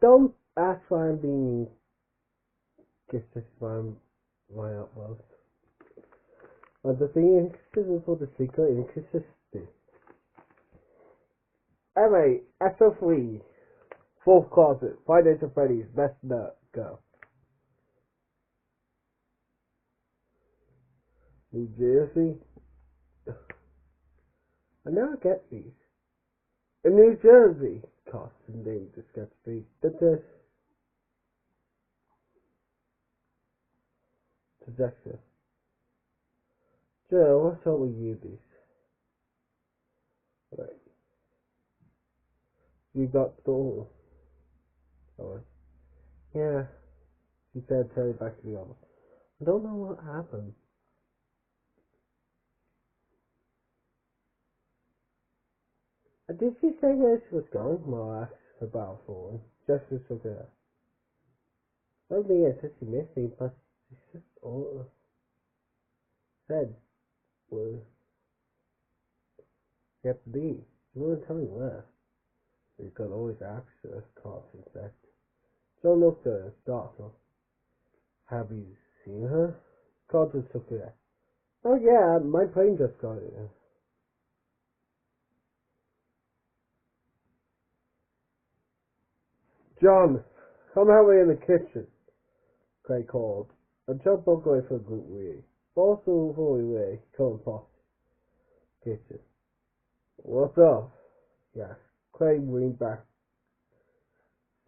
Don't ask why I'm being kisses from my upload. But the thing is for the secret inconsistency. Anyway, SO3, fourth closet, Five Nights at Freddy's, best nut, go. New Jersey. I never get these. In New Jersey, cost and name discrepancy. Suggestion. Joe, what's up with you these? Right. You got stolen. Alright. Yeah. She said tell you back to the office. I don't know what happened. Did she say where she was going? Well, I asked about falling. Just as for there. I don't think it said she missed me, but she just all said was you have to leave. She wouldn't tell me where. You could always ask her cards instead. John looked at her, startled. Have you seen her? Cards was took her. Oh yeah, my plane just got it. John, come help me in the kitchen, Craig called. And John broke away for a good wee. Also, before we were, come and pop. Kitchen. What's up? Yes. Craig leaned back.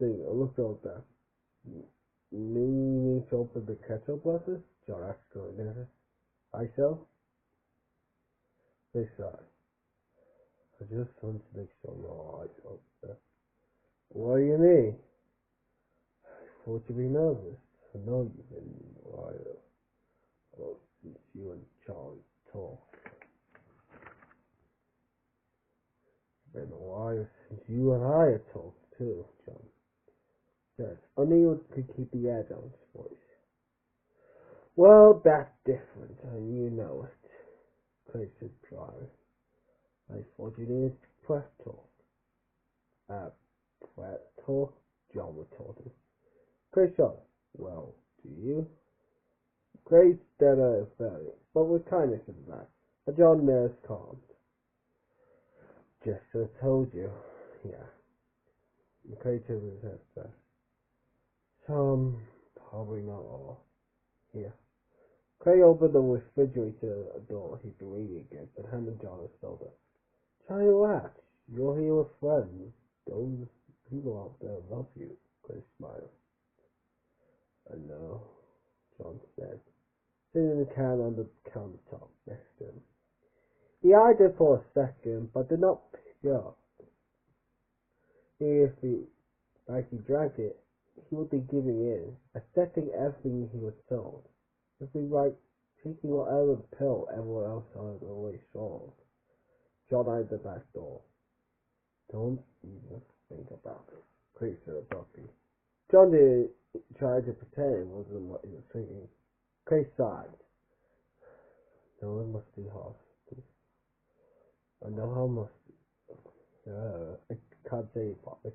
Looked over there. Need to open the ketchup glasses? John asked going in. I shall. They sighed. I just want to make sure your eyes open. What do you need? I thought you'd be nervous. I know you've been a while. Oh, since you and Charlie talked. It's been a while since you and I had talked too, John. Yes, only you could keep the edge on his voice. Well, that's different, and you know it. Chris said dryly. I thought you needed prep talk. Prep talk? John retorted. Chris shot. Well, do you? Chris stared at her fairly, but with kindness in the back. But John nerves calmed. Just as I told you. Yeah. Chris took his head back. Some, probably not all. Here. Craig opened the refrigerator door he'd been reading against and handed John a soda. Charlie Watch, you're here with friends. Those people out there love you, Craig smiled. I know, John said, sitting the can on the countertop next to him. He eyed it for a second, but did not pick it up. If he drank it, he would be giving in, accepting everything he was told. It would be like taking whatever pill everyone else on the way saw. John eyed the back door. Don't even think about it, Craig said abruptly. John did try to pretend it wasn't what he was thinking. Craig sighed. No, it must be hard. I know how much. I can't say it properly.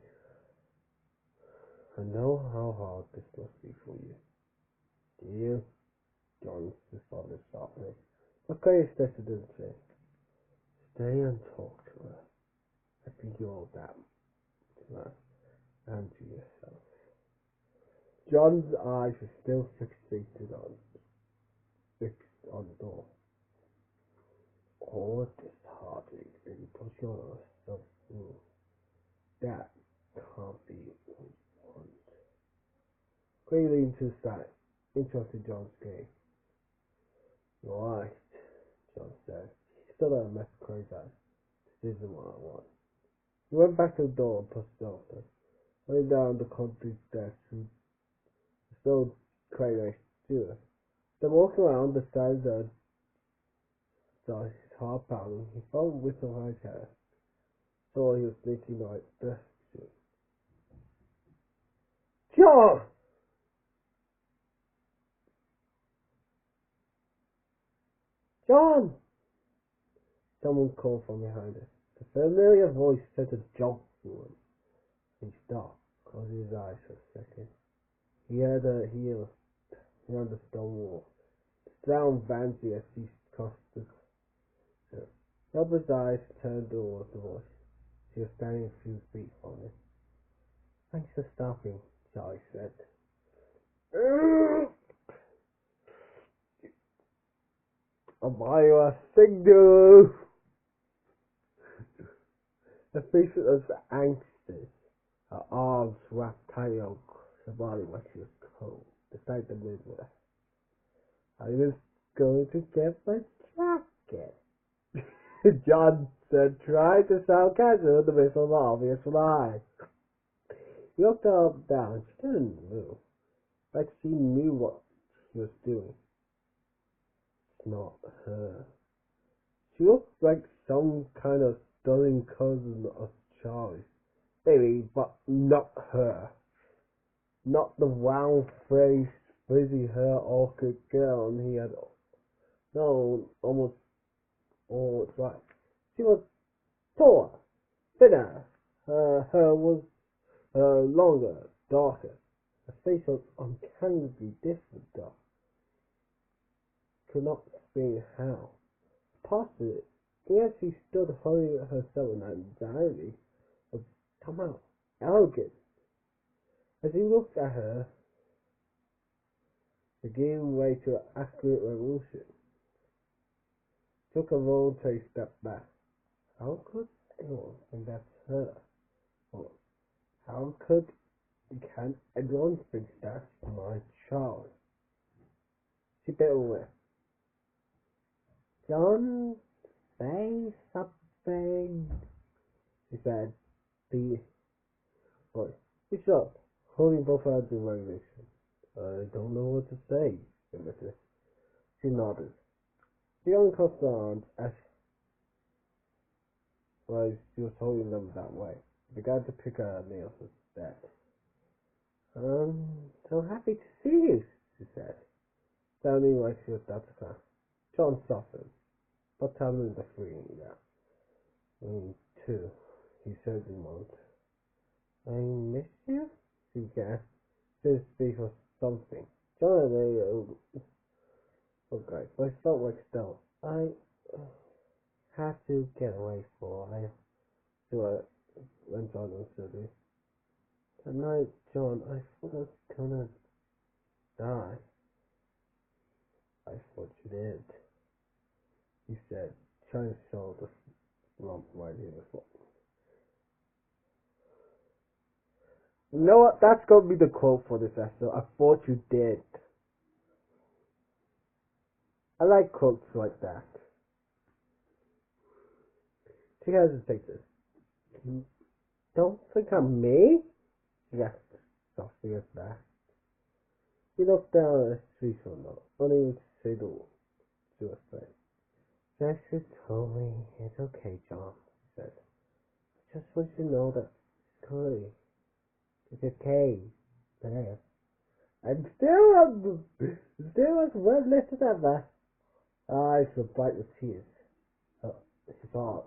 I know how hard this must be for you. Do you? John responded softly. Okay, Spencer didn't say. Stay and talk to her. I think you're all that to her and to yourself. John's eyes were still fixed on the door. All this heartache and push on yourself through. That can't be what you want. Craig leaned to his side, interrupted John's game. You're right, John said. He stood up and met Craig's eyes. This isn't what I want. He went back to the door and pushed it open. Lay down the concrete steps and stole Craig next to her. Then walking around the side of saw his heart pounding. He felt a whistle on his hair. Saw he was thinking like this. John! John! Someone called from behind her. The familiar voice sent a jolt through him. He stopped. closed his eyes for a second. He heard the stone wall. The sound vanished as he crossed the hill. He opened his eyes, turned towards the voice. She was standing a few feet from him. Thanks for stopping, Charlie said. I'll buy you a signal. Her face was anxious. Her arms wrapped tightly on her body when she was cold. Despite the Midwest. I was going to get my jacket. John said, trying to sound casual in the midst of the obvious lie. He looked her up and down. She didn't move. Like she knew what she was doing. It's not her. She looked like some kind of stunning cousin of Charlie's. Maybe, but not her. Not the round-faced, frizzy-hair, awkward girl he had known almost all his life. She was taller, thinner. Her hair was longer, darker. Her face was uncannily different, though. Could not explain how. Possibly, as she stood holding herself in anxiety, would come out elegant. As he looked at her, it gave way to an accurate revolution. Took a voluntary step back. How could anyone think that's her? Or how can anyone think that's my child? She bit her lip. John, say something, she said. The voice. He shut, holding both hands in resignation. I don't know what to say, she admitted. She nodded. She uncrossed her arms as she was holding them that way. She began to pick her nails instead. So happy to see you, she said, sounding like she was about to cry. John softened, but telling the freeing now. Too, he said in a moment. I miss you? She gasped. His speech was something. John and I okay, but I felt like still. I had to get away for a while. So I went on and said, tonight, John, I thought I was gonna die. I thought you did, he said, trying to show the lump right in the floor. You know what? That's gonna be the quote for this episode. I thought you did. I like quotes like that. She hesitated. You don't think I'm me? Yes, softly as that. He looked down at his street window, unable to say the word to her face. Jessica told me it's okay, John, he said. I just want you to know that it's okay. It's okay. There. And still as red-lit as ever. Her eyes were bright with tears. His heart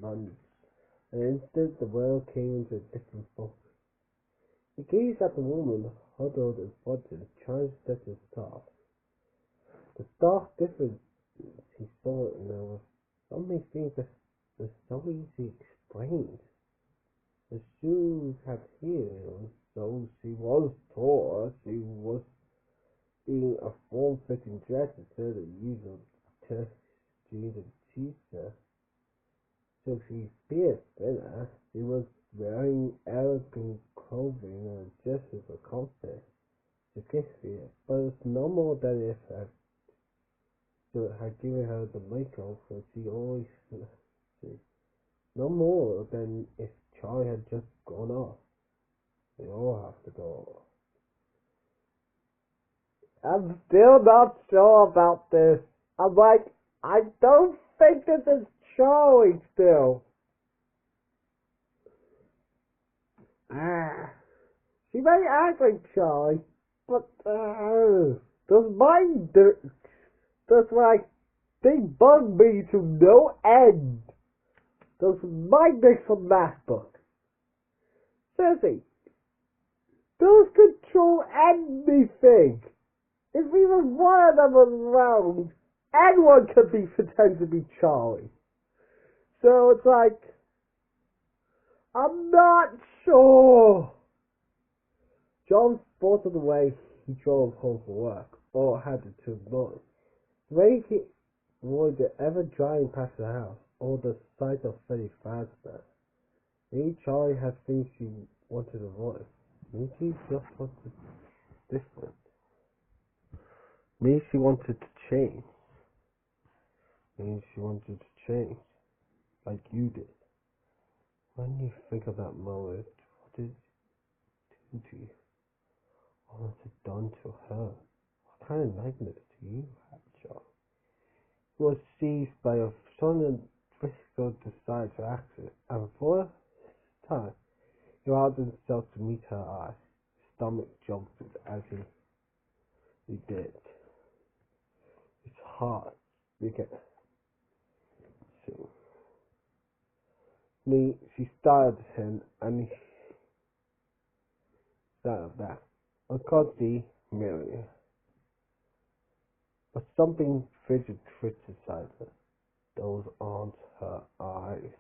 lunged. An instant the world came into a different focus. He gazed at the woman huddled in front of him, trying to set his thoughts. The stark difference he saw in her was so many things that were so easily explained. The shoes had heels, so she was tall. She was in a form-fitting dress instead of the usual chest jeans and t-shirt. So she appeared thinner. She was wearing elegant clothing and dresses for comfort. She kissed her, but it was no more than if it had given her the makeup that she always did. No more than if Charlie had just gone off. They all have to go off. I'm still not sure about this. I'm like, I don't think this is Charlie still. She may act like Charlie, but those they bug me to no end. Those mind mix from math book. Seriously, Those control anything. If even one of them was around, anyone could pretend to be Charlie. So it's like, I'm not sure. John thought of the way he drove home from work, or had it to ignore it. The way he avoided ever driving past the house, or the sight of Freddy Fazbear. Maybe Charlie had things she wanted to avoid. Maybe she just wanted different. Maybe she wanted to change. Maybe she wanted to change, like you did. When you think of that moment, what did it do to you? What was it done to her? What kind of nightmares do you have, Charlie? He was seized by a sudden physical desire to access, and for a time, he allowed himself to meet her eyes. His stomach jumped as he did. It's hard. You can see. She stared at him, and he stared at that. I can't see Miriam. But something fidgeted inside her. Those aren't her eyes.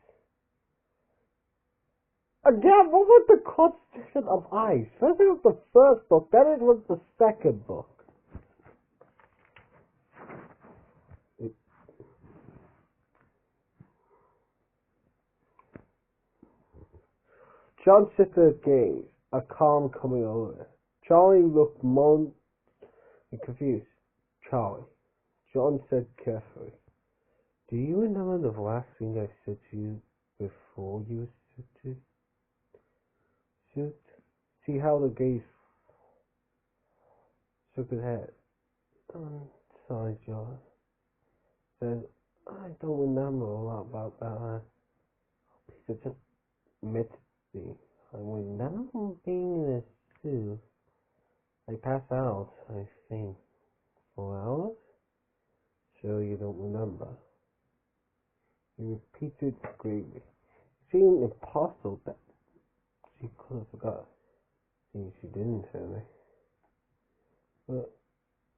Again, what was the constitution of eyes? First it was the first book, then it was the second book. John shifted gaze, a calm coming over it. Charlie looked more confused. Charlie, John said carefully, do you remember the last thing I said to you before you shoot? See how the gaze shook his head. I'm sorry, John. Said, I don't remember a lot about that. He just admitted me. I remember being in a zoo. I passed out, I think. 4 hours? Sure you don't remember. He repeated gravely. It seemed impossible that she could have forgot. See, she didn't tell me. But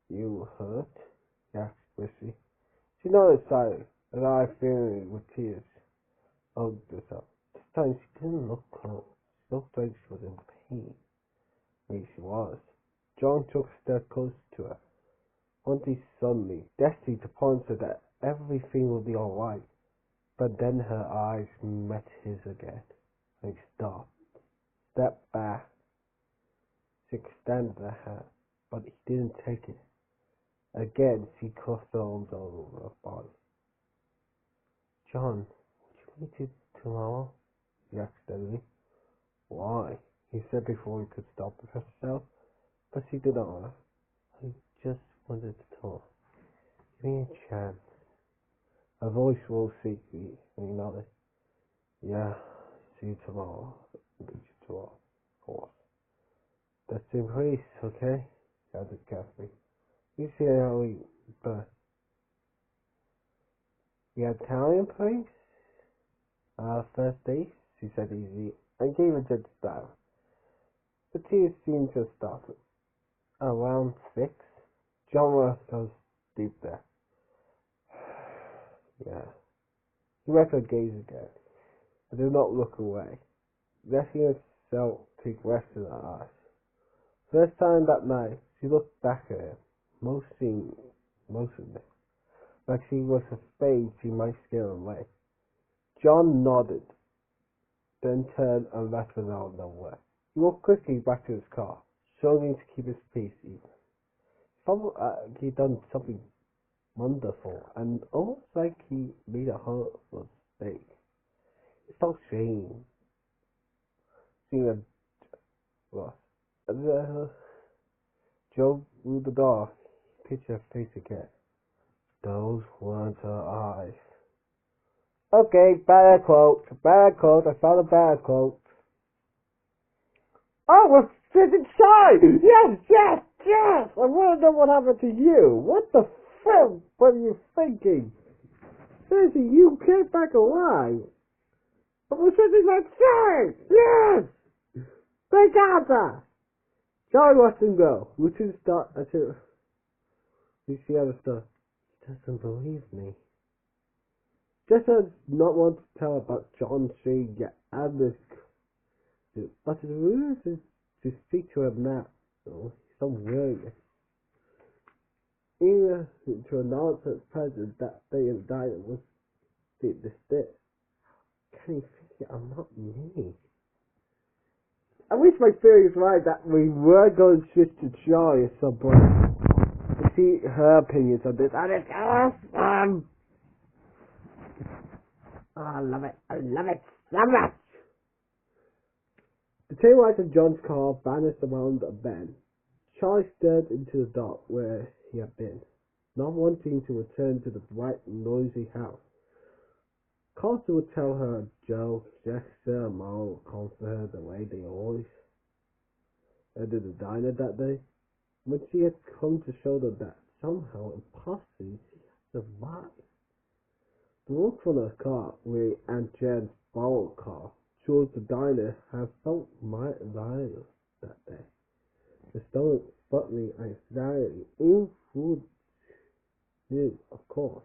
you hurt? He asked briskly. She nodded silently, her eyes filling with tears. Oh, this up. This time she didn't look cold. She looked like she was in pain. Maybe she was. John took a step closer to her. Only suddenly, destined to promise her that everything would be alright. But then her eyes met his again. And he stopped. Stepped back. She extended her hand, but he didn't take it. Again, she crossed her arms all over her body. John, would you meet it tomorrow? He asked steadily. Why? He said before he could stop herself, but she did not laugh. I just wanted to talk. Give me a chance. Her voice rose secretly, and he nodded. Yeah, see you tomorrow. Meet you tomorrow, of course. That's in place, okay? He added carefully. You see how he but the Italian place? First date, she said easily, and gave a gentle style. The tears seemed to have started. Around 6? John goes deep there. Yeah. He met her gaze again, and did not look away, letting herself take rest in her eyes. First time that night, she looked back at him, motionless, like she was afraid she might scare him away. John nodded, then turned and left without nowhere. He walked quickly back to his car, struggling to keep his peace even. He'd done something wonderful, and almost like he made a horrible mistake. It felt strange, seeing a loss. And Joe through the door, he pictured her face again. Those weren't her eyes. Okay, bad quote. I found a bad quote. Oh, we're sitting shy! Yes! I want to know what happened to you. What the fuck were you thinking? Seriously, you came back alive. But we're sitting outside! Yes! Thank God! Charlie watched him go. We should start until we see how to start. He doesn't believe me. Jessica does not want to tell about John seeing and this, but his rules is to speak to him now. So he's so worried. Even to announce at present that they indicted was the stick. Can he figure I'm not me? I wish my theory is right that we were going to switch to Charlie at some point. To see her opinions on this. And it's awesome! Oh, I love it. I love it so much! The tail lights of John's car vanished around a bend. Charlie stared into the dark where he had been, not wanting to return to the bright, noisy house. Carter would tell her a joke, gesture, a moral, comfort her the way they always did the diner that day. When she had come to show them that somehow, impossibly, she had survived. The walk from her car, where Aunt Jen's borrowed car, towards the diner had felt vital that day. The stomach bubbling anxiety in food knew, of course,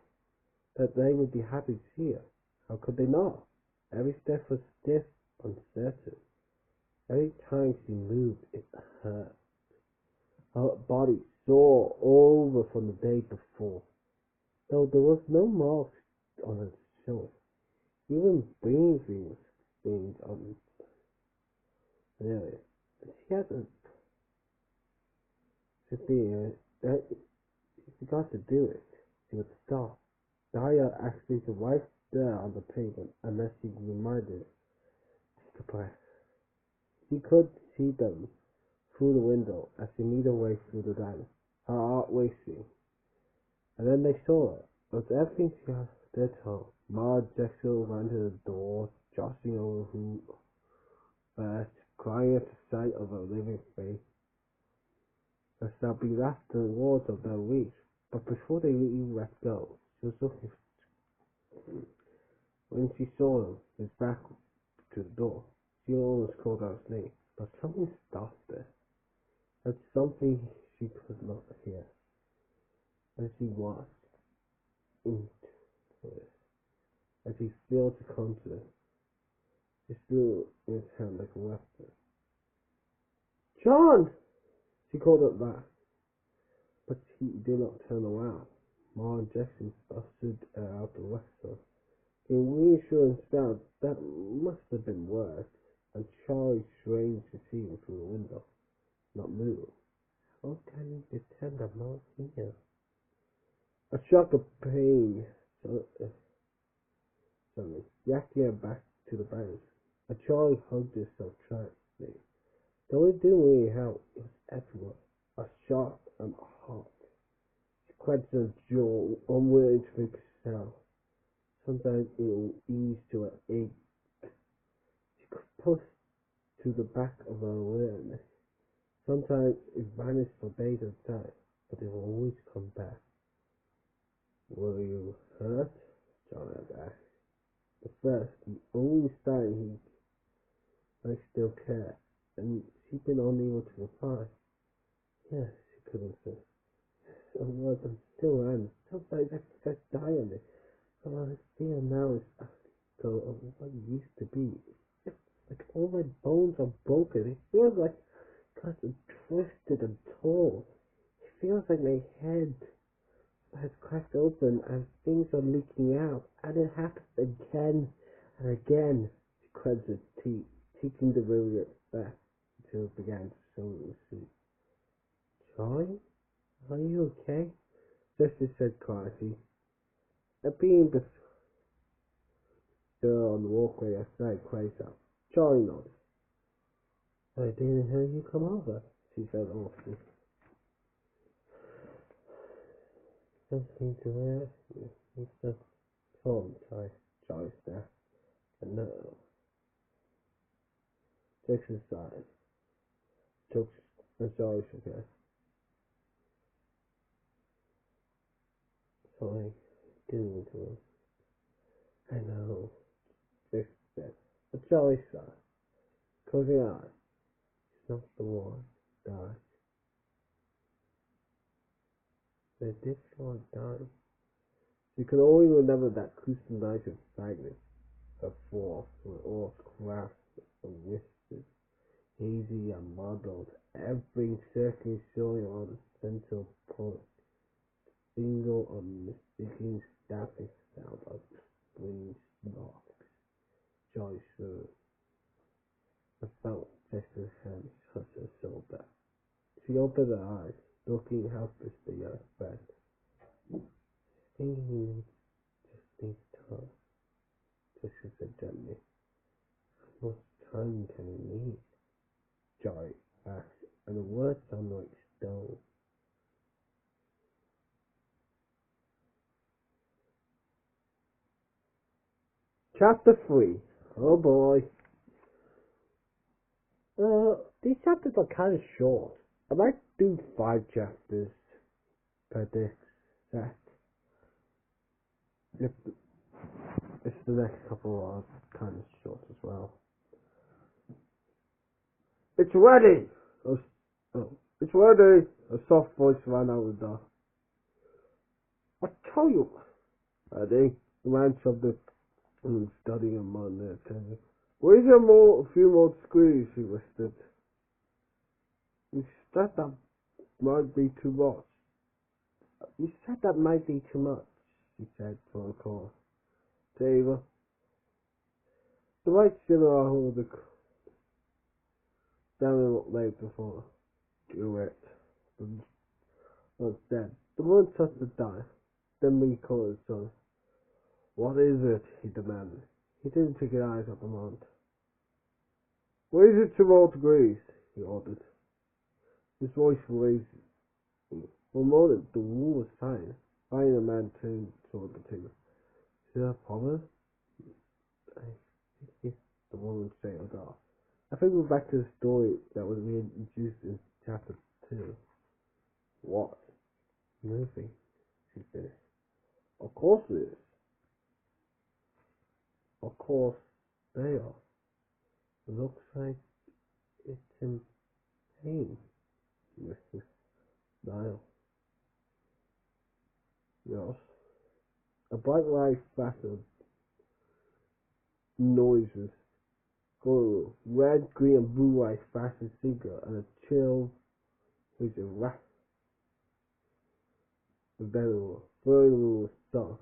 that they would be happy to see her. How could they not? Every step was stiff, uncertain. Every time she moved, it hurt. Her body sore over from the day before, though there was no marks on her shoulder. Even breathing was stained on the area. She hadn't she forgot to do it. She would stop. Dahlia actually to right there on the pavement unless she reminded take a breath. She could see them through the window as she made her way through the diner, her heart racing. And then they saw her. But everything she had did her. Ma Jackson ran to the door, jostling over who first, crying at the sight of her living face. There shall be left the walls of their reach. But before they even let go, she was looking. When she saw him, his back to the door, she almost called out his name. But something stopped her. That's something she could not hear. As he watched into it, as he failed to come to it, he threw in his hand like a weapon. John! She called up back, but he did not turn around. Ma and Jackson stood out the window. In reassurance sound that must have been worse, and Charlie strained to see him through the window, not move. How can you pretend I'm not here? A shock of pain suddenly yanked her back to the bench, and Charlie hugged herself tightly. Though it didn't really help, it was everywhere, a shock and hot. She clenched her jaw, unwilling to make a sound. Sometimes it will ease to her ache. She could push to the back of her awareness. Sometimes it vanished for days at a time, but it will always come back. Were you hurt? John had asked. The first and only sign I still care, and she'd been unable to reply. Yes, she could insist. So was and still am. Sometimes I just die on it. But what I feel now is after of what it used to be. It's like all my bones are broken. It feels like because I'm twisted and torn. It feels like my head has cracked open and things are leaking out. And it happens again and again. She clenched her teeth, taking the river back until it began to show in the suit. Charlie? Are you okay? Justice said quietly. A being still on the walkway outside cries out. Charlie nodded. I didn't hear you come over, she said hoarsely. Something to ask you. It's the phone, Charlie snapped. And no. Jackson sighed. Took a Charlie shook her. Sorry, didn't mean to. I know, Jackson said. But Charlie sighed. Closing her eyes. It's not the one die. They did not die. You can only remember that gruesome night of sadness, of force, where all craft and whispered, hazy and muddled, every circle showing on the central point, single unmistakable stabbing sound of spring sparks. Joy through. I felt Jessica's hand touch her shoulder. She opened her eyes, looking helplessly at her friend. Thinking just needs time, Jessica said gently. How much time can we need? Joy asked, and the words sounded like stone. Chapter 3. Oh boy. These chapters are kind of short. I might do 5 chapters per this set. If the next couple are kind of short as well. It's ready! It's ready! A soft voice ran out the door. I tell you, ready? The man shoved it and studying a man there, telling where's a few more screws, he whispered. You said that might be too much. You said that might be too much, he said from the corner. Taylor. The white silver hold the down and looked late before. Do it. Was dead. The woman touched the die. Then we called his son. What is it? He demanded. He didn't take his eyes off the moment. Raise it to all degrees, he ordered. His voice raised. For a moment, the room was silent. Finally, the man turned toward the table. Is there a problem? The woman sailed off. I think we're back to the story that was reintroduced in chapter 2. What? Nothing, she finished. Of course it is. Of course they are. It looks like it's in pain, Mr. Niall. Yes. A bright light flashed noises. Go red, green, and blue lights flashed single, and a chill which a rat the venerable, further soft.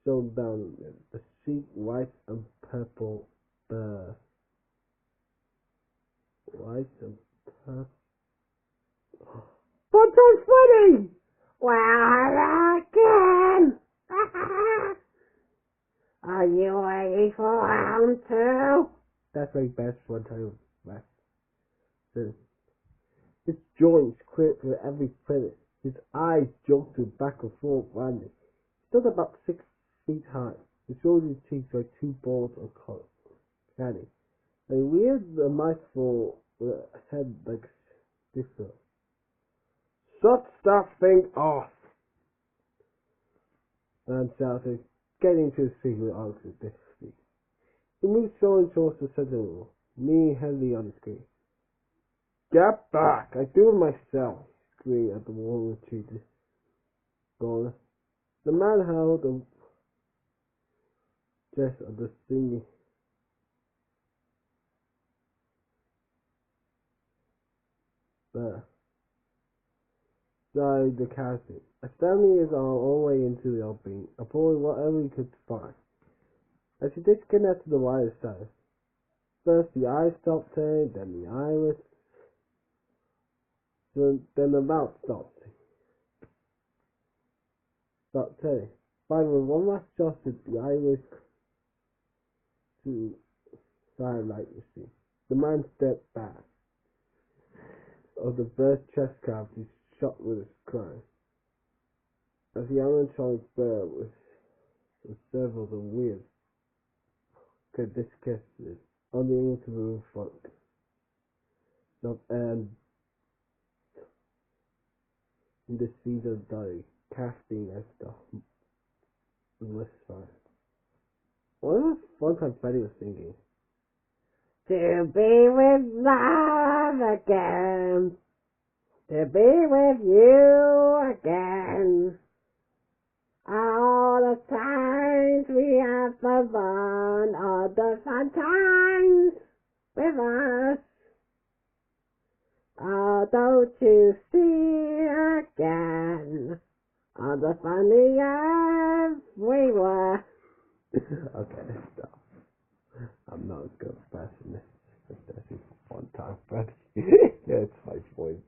Shone down the sheet white and purple bird. White and purple. But that's funny! Well, again! Are you ready for round 2? That's my best one time left. His joints quivered with every minute. His eyes jolted back and forth randomly. He stood about 6 feet high. His shoulders and cheeks like 2 balls of candy. And he wielded a mouthful with a head like this. Shut that thing off! The man shouted, getting to his feet with arms with difficulty. He moved slowly towards the center of the wall, leaning heavily on the screen. Get back! I do it myself! He screamed at the wall retreated. Gone. The man held the chest of the singing. There. Died the casket. Extending his arm all the way into the opening, pulling whatever he could find. As he disconnected the wire side, first the eyes stopped turning, then the iris, then the mouth stopped turning. Finally, one last shot at the iris to silent machine. The man stepped back of the burst chest cavity shot with his cry. As the animatronic bird was several of weird could disgusted, unable to move front. And in the seed of die, casting as the list fire. What was fun time Freddy was singing? To be with love again, to be with you again. All the times we have the fun, all the fun times with us. Oh, don't you see again, all the funny as we were. Okay, stop. I'm not a good person. That's one time, Freddy. Yeah, it's my voice.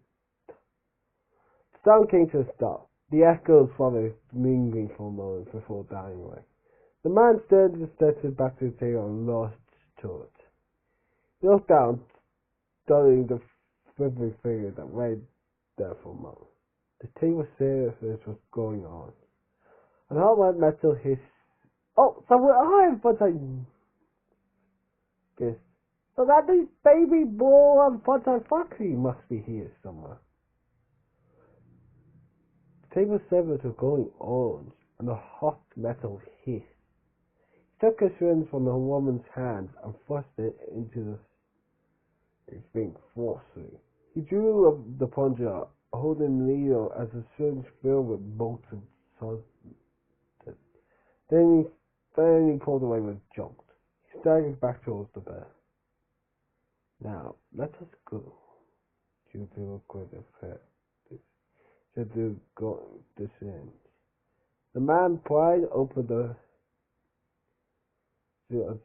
Sound came to a stop. The echoes followed, lingering for a moment before dying away. The man turned his steps back to the table and lost thought. He looked down, studying the quivering figure that lay there for a moment. The thing was serious as was going on. And how might metal hiss? Oh, so I am Funtime. Guess. So that means baby boy and Funtime Foxy must be here somewhere. The table severs were going on, and a hot metal hissed. He took a syringe from the woman's hand and thrust it into the thing forcefully. He drew up the plunger, holding the needle as the syringe filled with molten substance. Then he pulled away with a jolt. He staggered back towards the bed. Now, let us go. You do a good effect. To do the syringe. The man pried open the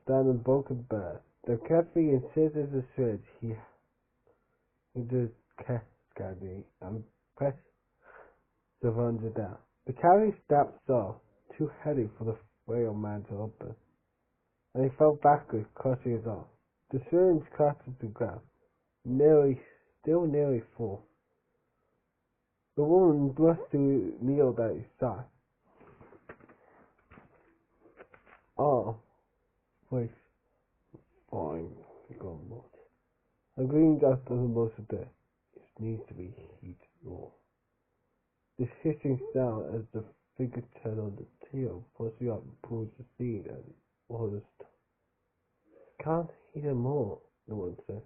standing broken bed. The carefully inserted the syringe into the cavity and pressed the plunger down. The cavity snapped soft, too heavy for the frail man to open, and he fell backward, clutching his arm. The syringe crashed to the ground, still nearly full. The woman thrust the needle down his side. Oh, wait, fine, grumbled. A green dust doesn't most of it. It needs to be heated more. This hissing sound as the figure turned on the tail, pushing up and pulls the seed and all the stuff. Can't heat them more, the woman said.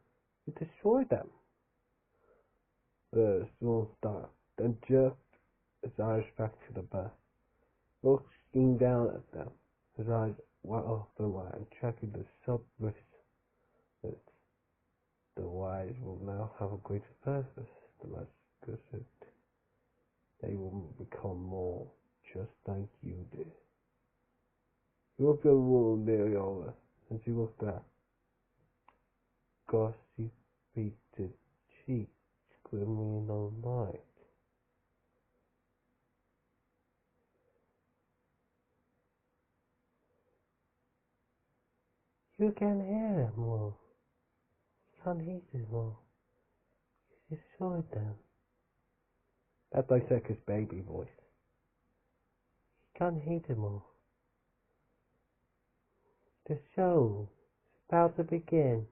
You destroyed them. The small stopped, then jerked his eyes back to the bed, looking down at them. His eyes went off the line, tracking the sub-wrist. The wise will now have a greater purpose, the master said. They will become more just like you did. He looked at the woman nearly over, and she looked at glossy painted cheeks glimmering in the light. You can hear them more. You can't hear them more. You destroyed them. That's my circus baby voice. You can't hear them more. The show is about to begin.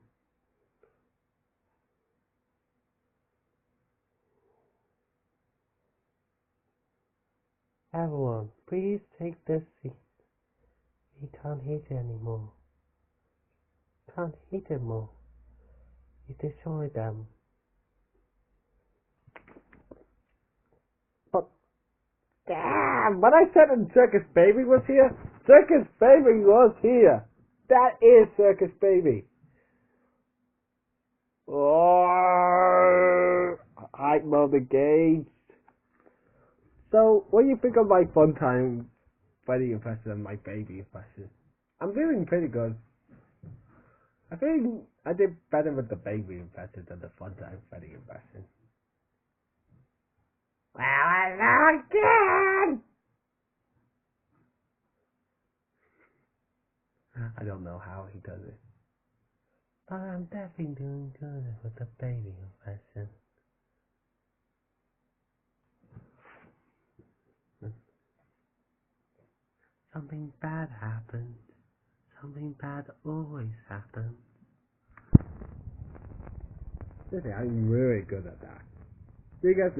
Everyone, please take this seat. You can't hear it anymore. You can't hear them more. You destroyed them. But damn! When I said the circus baby was here, circus baby was here. That is circus baby. Oh, hype mode engaged. So, what do you think of my fun time Freddy impression and my baby impression? I'm doing pretty good. I think I did better with the baby impression than the fun time Freddy impression. Well, I know again! I don't know how he does it. But I'm definitely doing good with the baby impression. Something bad happened. Something bad always happens. I'm really good at that. See you guys later.